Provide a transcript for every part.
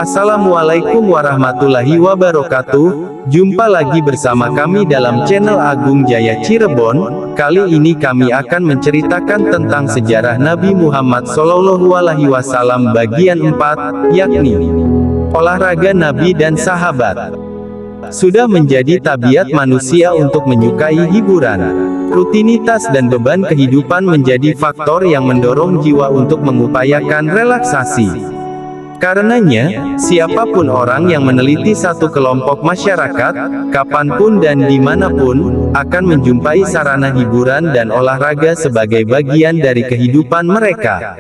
Assalamualaikum warahmatullahi wabarakatuh. Jumpa lagi bersama kami dalam channel Agung Jaya Cirebon. Kali ini kami akan menceritakan tentang sejarah Nabi Muhammad SAW bagian 4, yakni olahraga Nabi dan sahabat. Sudah menjadi tabiat manusia untuk menyukai hiburan. Rutinitas dan beban kehidupan menjadi faktor yang mendorong jiwa untuk mengupayakan relaksasi. Karenanya, siapapun orang yang meneliti satu kelompok masyarakat, kapanpun dan dimanapun, akan menjumpai sarana hiburan dan olahraga sebagai bagian dari kehidupan mereka.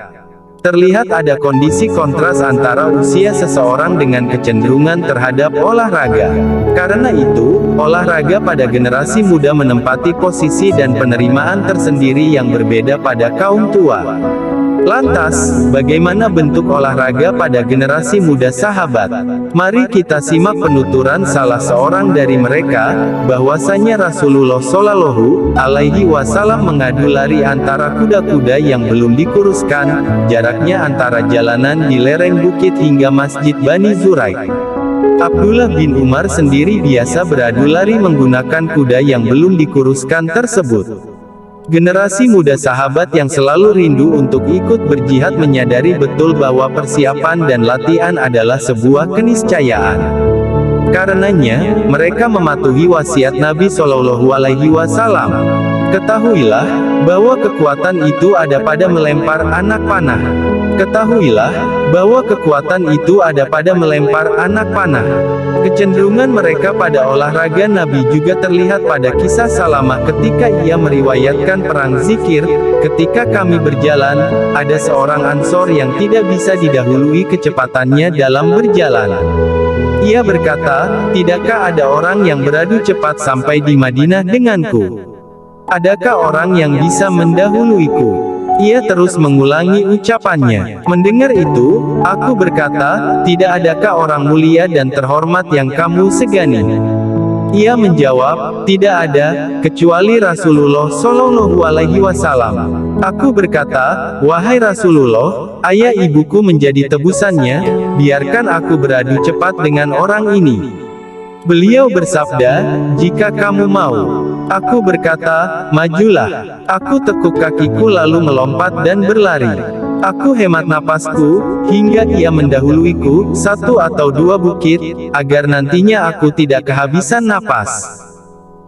Terlihat ada kondisi kontras antara usia seseorang dengan kecenderungan terhadap olahraga. Karena itu, olahraga pada generasi muda menempati posisi dan penerimaan tersendiri yang berbeda pada kaum tua. Lantas, bagaimana bentuk olahraga pada generasi muda sahabat? Mari kita simak penuturan salah seorang dari mereka, bahwasanya Rasulullah Shallallahu Alaihi Wasallam mengadu lari antara kuda-kuda yang belum dikuruskan, jaraknya antara jalanan di lereng bukit hingga Masjid Bani Zuraik. Abdullah bin Umar sendiri biasa beradu lari menggunakan kuda yang belum dikuruskan tersebut. Generasi muda sahabat yang selalu rindu untuk ikut berjihad menyadari betul bahwa persiapan dan latihan adalah sebuah keniscayaan. Karenanya, mereka mematuhi wasiat Nabi Shallallahu Alaihi Wasallam. Ketahuilah bahwa kekuatan itu ada pada melempar anak panah. Ketahuilah bahwa kekuatan itu ada pada melempar anak panah. Kecenderungan mereka pada olahraga Nabi juga terlihat pada kisah Salamah ketika ia meriwayatkan perang Zikir. Ketika kami berjalan, ada seorang Ansor yang tidak bisa didahului kecepatannya dalam berjalan. Ia berkata, "Tidakkah ada orang yang beradu cepat sampai di Madinah denganku? Adakah orang yang bisa mendahuluiku?" Ia terus mengulangi ucapannya. Mendengar itu, aku berkata, "Tidak adakah orang mulia dan terhormat yang kamu segani?" Ia menjawab, "Tidak ada, kecuali Rasulullah Shallallahu Alaihi Wasallam." Aku berkata, "Wahai Rasulullah, ayah ibuku menjadi tebusannya, biarkan aku beradu cepat dengan orang ini." Beliau bersabda, "Jika kamu mau." Aku berkata, "Majulah." Aku tekuk kakiku lalu melompat dan berlari. Aku hemat napasku, hingga ia mendahuluiku, 1 atau 2 bukit, agar nantinya aku tidak kehabisan napas.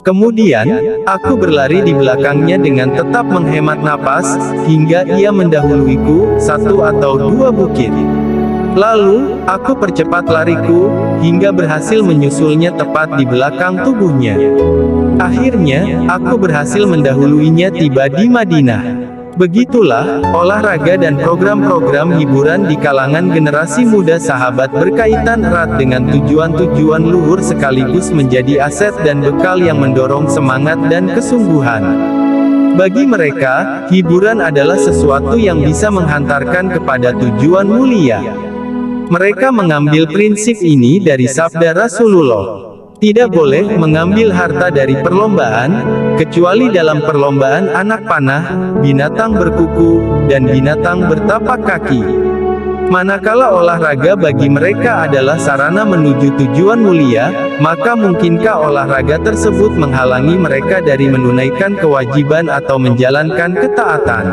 Kemudian, aku berlari di belakangnya dengan tetap menghemat napas, hingga ia mendahuluiku, 1 atau 2 bukit. Lalu, aku percepat lariku, hingga berhasil menyusulnya tepat di belakang tubuhnya. Akhirnya, aku berhasil mendahuluinya tiba di Madinah. Begitulah, olahraga dan program-program hiburan di kalangan generasi muda sahabat berkaitan erat dengan tujuan-tujuan luhur sekaligus menjadi aset dan bekal yang mendorong semangat dan kesungguhan. Bagi mereka, hiburan adalah sesuatu yang bisa menghantarkan kepada tujuan mulia. Mereka mengambil prinsip ini dari sabda Rasulullah. Tidak boleh mengambil harta dari perlombaan, kecuali dalam perlombaan anak panah, binatang berkuku, dan binatang bertapak kaki. Manakala olahraga bagi mereka adalah sarana menuju tujuan mulia, maka mungkinkah olahraga tersebut menghalangi mereka dari menunaikan kewajiban atau menjalankan ketaatan?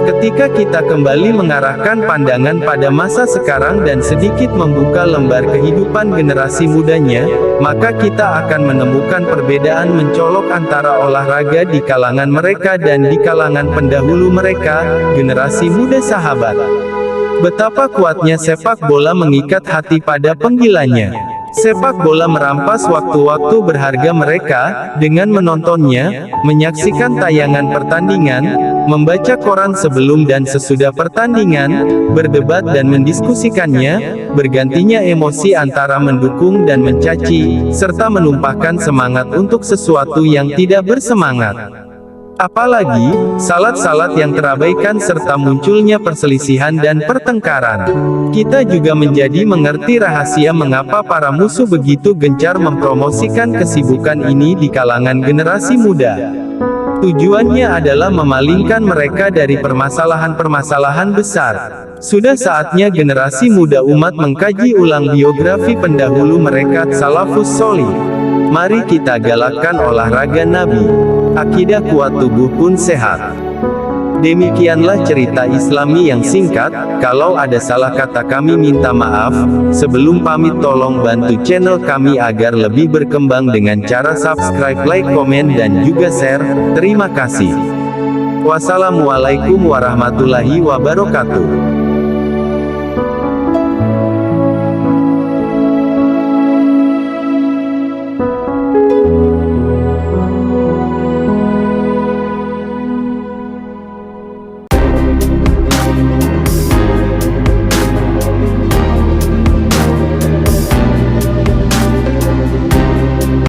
Ketika kita kembali mengarahkan pandangan pada masa sekarang dan sedikit membuka lembar kehidupan generasi mudanya, maka kita akan menemukan perbedaan mencolok antara olahraga di kalangan mereka dan di kalangan pendahulu mereka, generasi muda sahabat. Betapa kuatnya sepak bola mengikat hati pada penggilanya. Sepak bola merampas waktu-waktu berharga mereka, dengan menontonnya, menyaksikan tayangan pertandingan, membaca koran sebelum dan sesudah pertandingan, berdebat dan mendiskusikannya, bergantinya emosi antara mendukung dan mencaci, serta menumpahkan semangat untuk sesuatu yang tidak bersemangat. Apalagi, salat-salat yang terabaikan serta munculnya perselisihan dan pertengkaran. Kita juga menjadi mengerti rahasia mengapa para musuh begitu gencar mempromosikan kesibukan ini di kalangan generasi muda. Tujuannya adalah memalingkan mereka dari permasalahan-permasalahan besar. Sudah saatnya generasi muda umat mengkaji ulang biografi pendahulu mereka, salafus sholih. Mari kita galakkan olahraga Nabi. Akidah kuat, tubuh pun sehat. Demikianlah cerita Islami yang singkat. Kalau ada salah kata kami minta maaf. Sebelum pamit tolong bantu channel kami agar lebih berkembang dengan cara subscribe, like, komen dan juga share. Terima kasih. Wassalamualaikum warahmatullahi wabarakatuh.